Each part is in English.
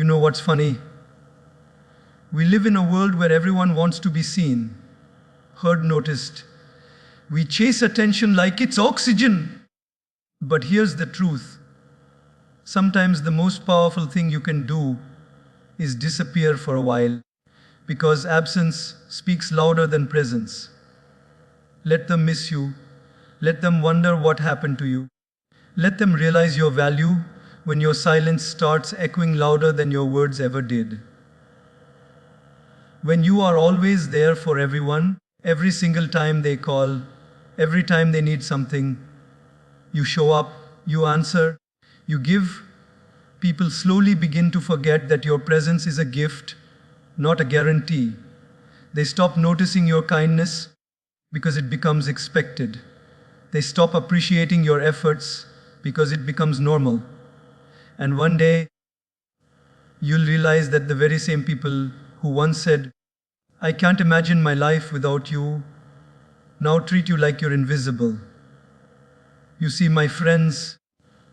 You know what's funny? We live in a world where everyone wants to be seen, heard, noticed. We chase attention like it's oxygen. But here's the truth. Sometimes the most powerful thing you can do is disappear for a while, because absence speaks louder than presence. Let them miss you. Let them wonder what happened to you. Let them realize your value when your silence starts echoing louder than your words ever did. When you are always there for everyone, every single time they call, every time they need something, you show up, you answer, you give, people slowly begin to forget that your presence is a gift, not a guarantee. They stop noticing your kindness because it becomes expected. They stop appreciating your efforts because it becomes normal. And one day, you'll realize that the very same people who once said, "I can't imagine my life without you," now treat you like you're invisible. You see, my friends,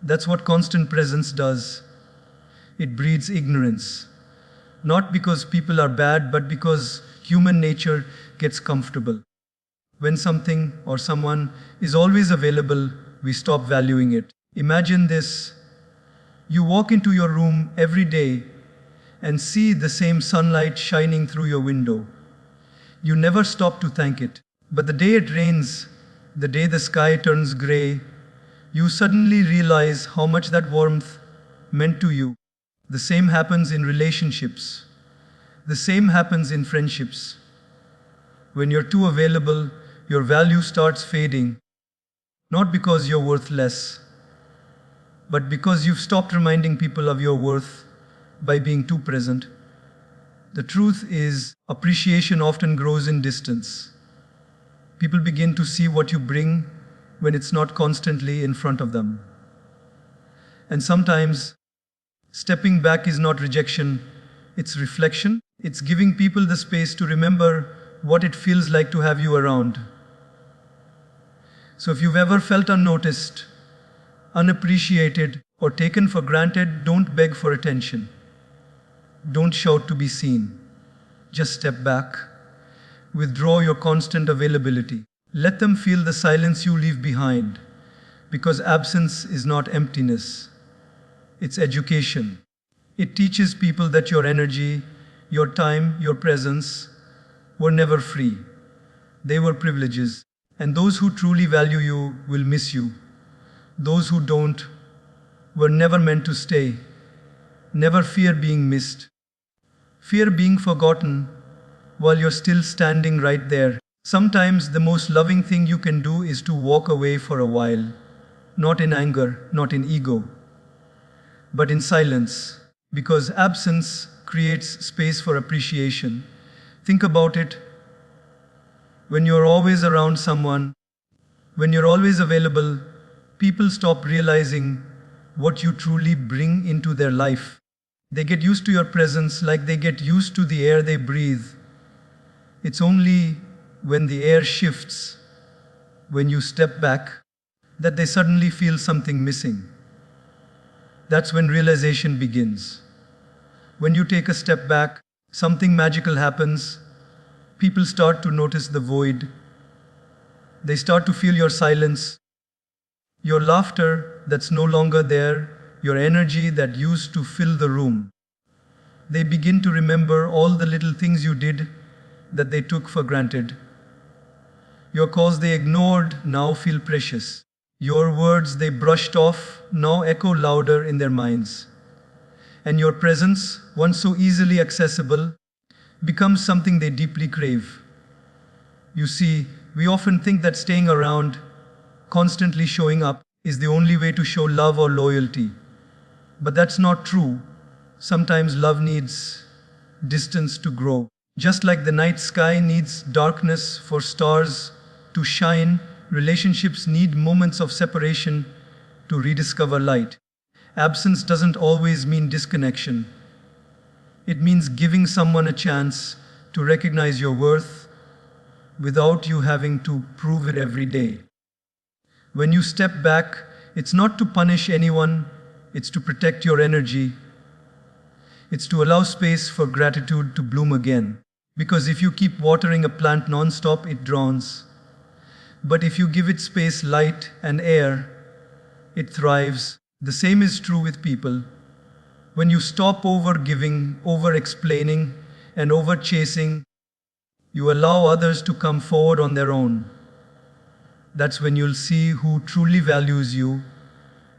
that's what constant presence does. It breeds ignorance. Not because people are bad, but because human nature gets comfortable. When something or someone is always available, we stop valuing it. Imagine this. You walk into your room every day and see the same sunlight shining through your window. You never stop to thank it. But the day it rains, the day the sky turns gray, you suddenly realize how much that warmth meant to you. The same happens in relationships. The same happens in friendships. When you're too available, your value starts fading. Not because you're worth less, but because you've stopped reminding people of your worth by being too present. The truth is, appreciation often grows in distance. People begin to see what you bring when it's not constantly in front of them. And sometimes, stepping back is not rejection, it's reflection. It's giving people the space to remember what it feels like to have you around. So if you've ever felt unnoticed, unappreciated, or taken for granted, don't beg for attention. Don't shout to be seen. Just step back. Withdraw your constant availability. Let them feel the silence you leave behind, because absence is not emptiness. It's education. It teaches people that your energy, your time, your presence were never free. They were privileges. And those who truly value you will miss you. Those who don't were never meant to stay. Never fear being missed. Fear being forgotten while you're still standing right there. Sometimes the most loving thing you can do is to walk away for a while. Not in anger, not in ego, but in silence. Because absence creates space for appreciation. Think about it. When you're always around someone, when you're always available, people stop realizing what you truly bring into their life. They get used to your presence like they get used to the air they breathe. It's only when the air shifts, when you step back, that they suddenly feel something missing. That's when realization begins. When you take a step back, something magical happens. People start to notice the void. They start to feel your silence, your laughter that's no longer there, your energy that used to fill the room. They begin to remember all the little things you did that they took for granted. Your calls they ignored now feel precious. Your words they brushed off now echo louder in their minds. And your presence, once so easily accessible, becomes something they deeply crave. You see, we often think that staying around, constantly showing up, is the only way to show love or loyalty. But that's not true. Sometimes love needs distance to grow. Just like the night sky needs darkness for stars to shine, relationships need moments of separation to rediscover light. Absence doesn't always mean disconnection. It means giving someone a chance to recognize your worth without you having to prove it every day. When you step back, it's not to punish anyone, it's to protect your energy. It's to allow space for gratitude to bloom again. Because if you keep watering a plant non-stop, it drowns. But if you give it space, light, and air, it thrives. The same is true with people. When you stop over-giving, over-explaining, and over-chasing, you allow others to come forward on their own. That's when you'll see who truly values you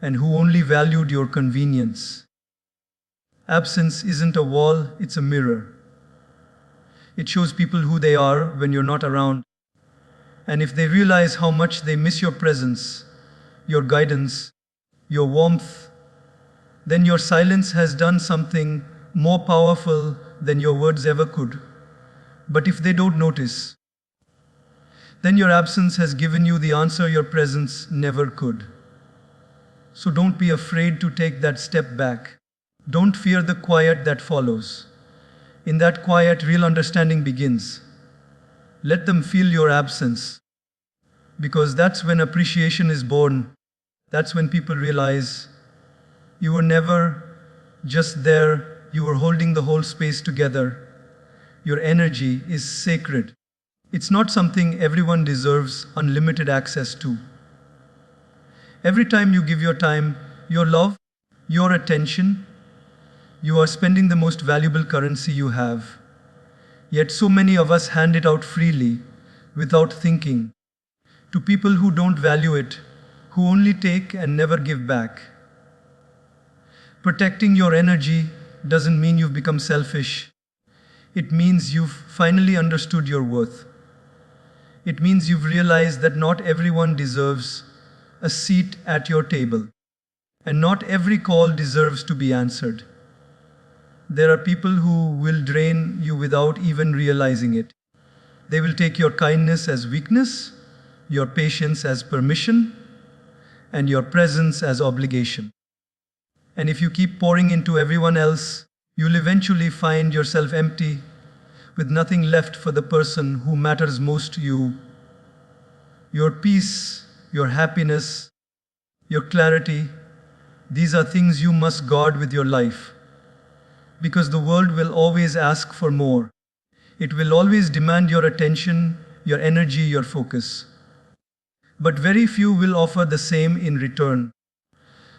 and who only valued your convenience. Absence isn't a wall, it's a mirror. It shows people who they are when you're not around. And if they realize how much they miss your presence, your guidance, your warmth, then your silence has done something more powerful than your words ever could. But if they don't notice, then your absence has given you the answer your presence never could. So don't be afraid to take that step back. Don't fear the quiet that follows. In that quiet, real understanding begins. Let them feel your absence. Because that's when appreciation is born. That's when people realize you were never just there, you were holding the whole space together. Your energy is sacred. It's not something everyone deserves unlimited access to. Every time you give your time, your love, your attention, you are spending the most valuable currency you have. Yet so many of us hand it out freely, without thinking, to people who don't value it, who only take and never give back. Protecting your energy doesn't mean you've become selfish. It means you've finally understood your worth. It means you've realized that not everyone deserves a seat at your table, and not every call deserves to be answered. There are people who will drain you without even realizing it. They will take your kindness as weakness, your patience as permission, and your presence as obligation. And if you keep pouring into everyone else, you'll eventually find yourself empty, with nothing left for the person who matters most to you. Your peace, your happiness, your clarity, these are things you must guard with your life. Because the world will always ask for more. It will always demand your attention, your energy, your focus. But very few will offer the same in return.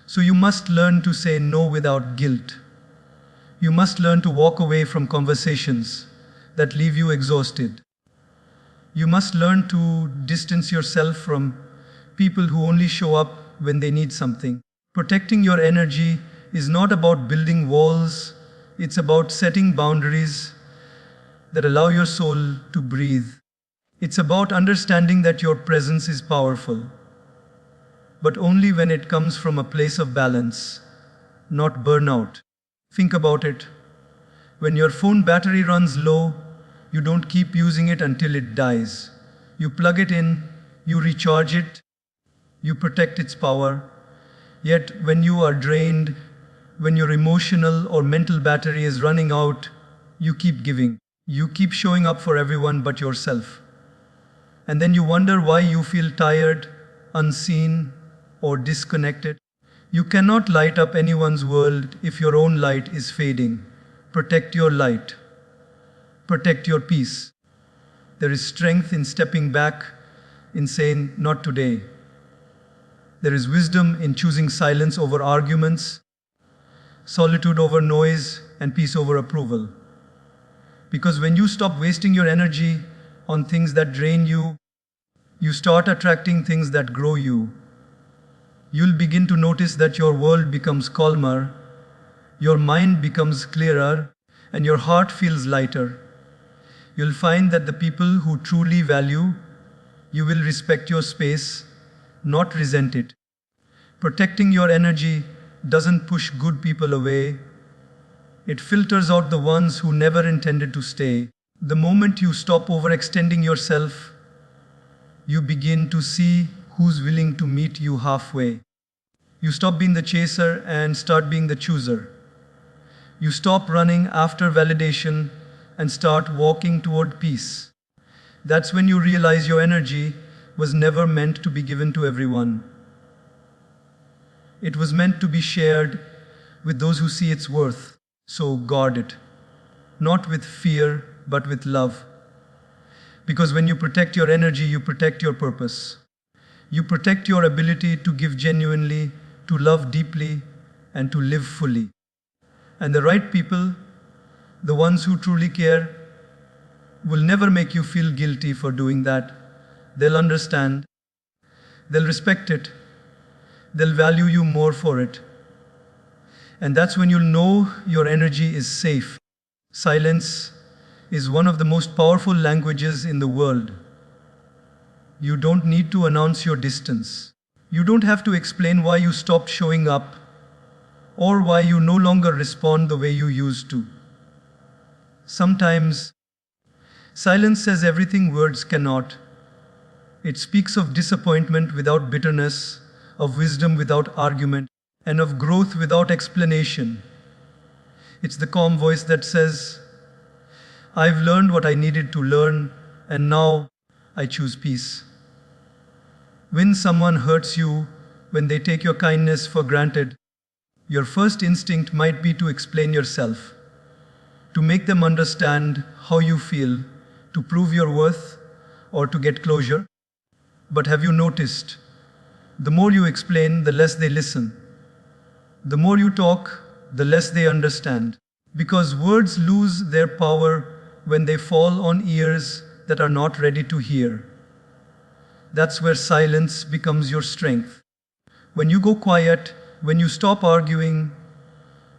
So you must learn to say no without guilt. You must learn to walk away from conversations that leave you exhausted. You must learn to distance yourself from people who only show up when they need something. Protecting your energy is not about building walls. It's about setting boundaries that allow your soul to breathe. It's about understanding that your presence is powerful, but only when it comes from a place of balance, not burnout. Think about it. When your phone battery runs low, you don't keep using it until it dies. You plug it in, you recharge it, you protect its power. Yet when you are drained, when your emotional or mental battery is running out, you keep giving. You keep showing up for everyone but yourself. And then you wonder why you feel tired, unseen, or disconnected. You cannot light up anyone's world if your own light is fading. Protect your light. Protect your peace. There is strength in stepping back, in saying, not today. There is wisdom in choosing silence over arguments, solitude over noise, and peace over approval. Because when you stop wasting your energy on things that drain you, you start attracting things that grow you. You'll begin to notice that your world becomes calmer, your mind becomes clearer, and your heart feels lighter. You'll find that the people who truly value you will respect your space, not resent it. Protecting your energy doesn't push good people away. It filters out the ones who never intended to stay. The moment you stop overextending yourself, you begin to see who's willing to meet you halfway. You stop being the chaser and start being the chooser. You stop running after validation and start walking toward peace. That's when you realize your energy was never meant to be given to everyone. It was meant to be shared with those who see its worth. So guard it, not with fear, but with love. Because when you protect your energy, you protect your purpose. You protect your ability to give genuinely, to love deeply, and to live fully. And the right people, the ones who truly care, will never make you feel guilty for doing that. They'll understand, they'll respect it, they'll value you more for it. And that's when you'll know your energy is safe. Silence is one of the most powerful languages in the world. You don't need to announce your distance. You don't have to explain why you stopped showing up or why you no longer respond the way you used to. Sometimes, silence says everything words cannot. It speaks of disappointment without bitterness, of wisdom without argument, and of growth without explanation. It's the calm voice that says, I've learned what I needed to learn, and now I choose peace. When someone hurts you, when they take your kindness for granted, your first instinct might be to explain yourself, to make them understand how you feel, to prove your worth, or to get closure. But have you noticed? The more you explain, the less they listen. The more you talk, the less they understand. Because words lose their power when they fall on ears that are not ready to hear. That's where silence becomes your strength. When you go quiet, when you stop arguing,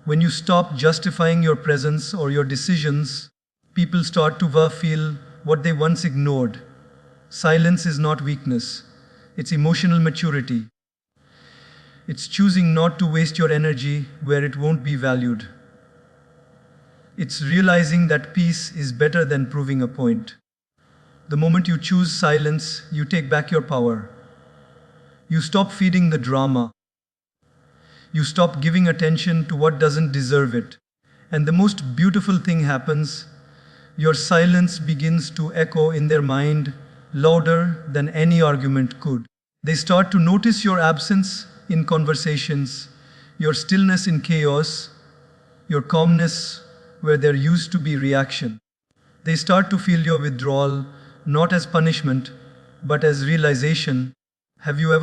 when you stop justifying your presence or your decisions, people start to feel what they once ignored. Silence is not weakness, it's emotional maturity. It's choosing not to waste your energy where it won't be valued. It's realizing that peace is better than proving a point. The moment you choose silence, you take back your power. You stop feeding the drama. You stop giving attention to what doesn't deserve it. And the most beautiful thing happens. Your silence begins to echo in their mind louder than any argument could. They start to notice your absence in conversations, your stillness in chaos, your calmness where there used to be reaction. They start to feel your withdrawal not as punishment, but as realization. Have you ever